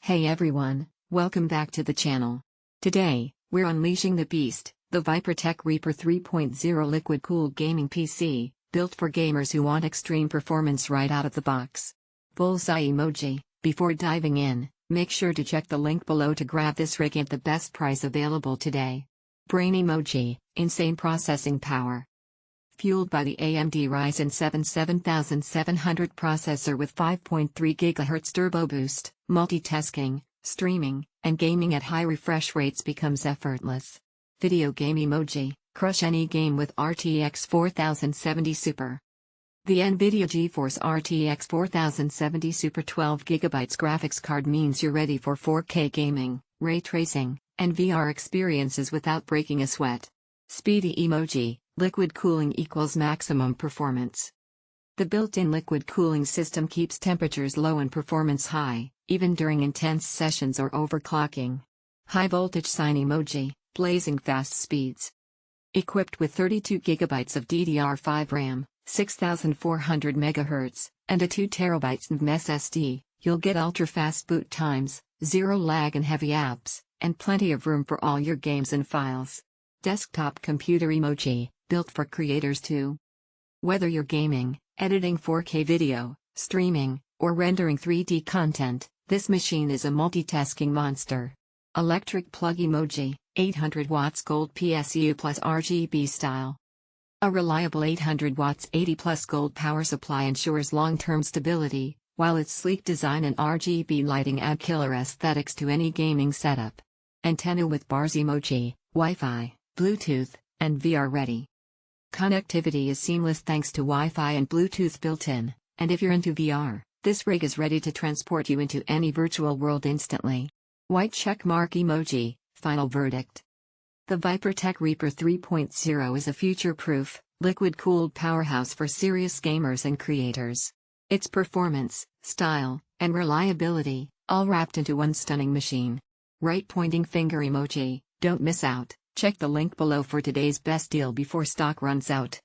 Hey everyone, welcome back to the channel. Today, we're unleashing the beast, the ViprTech Reaper 3.0 liquid-cooled gaming PC, built for gamers who want extreme performance right out of the box. Bullseye emoji. Before diving in, make sure to check the link below to grab this rig at the best price available today. Brain emoji, insane processing power. Fueled by the AMD Ryzen 7 7700 processor with 5.3 GHz turbo boost, multitasking, streaming, and gaming at high refresh rates becomes effortless. Video game emoji, crush any game with RTX 4070 Super. The NVIDIA GeForce RTX 4070 Super 12GB graphics card means you're ready for 4K gaming, ray tracing, and VR experiences without breaking a sweat. Speedy emoji, liquid cooling equals maximum performance. The built-in liquid cooling system keeps temperatures low and performance high, even during intense sessions or overclocking. High voltage sign emoji, blazing fast speeds. Equipped with 32GB of DDR5 RAM, 6400 MHz, and a 2TB NVMe SSD, you'll get ultra-fast boot times, zero lag and heavy apps, and plenty of room for all your games and files. Desktop computer emoji, built for creators too. Whether you're gaming, editing 4K video, streaming, or rendering 3D content, this machine is a multitasking monster. Electric plug emoji, 800 watts Gold PSU plus RGB style. A reliable 800 watts 80 plus gold power supply ensures long-term stability, while its sleek design and RGB lighting add killer aesthetics to any gaming setup. Antenna with bars emoji, Wi-Fi, Bluetooth, and VR ready. Connectivity is seamless thanks to Wi-Fi and Bluetooth built-in, and if you're into VR, this rig is ready to transport you into any virtual world instantly. White check mark emoji, final verdict. The ViprTech Reaper 3.0 is a future-proof, liquid-cooled powerhouse for serious gamers and creators. Its performance, style, and reliability, all wrapped into one stunning machine. Right pointing finger emoji, don't miss out. Check the link below for today's best deal before stock runs out.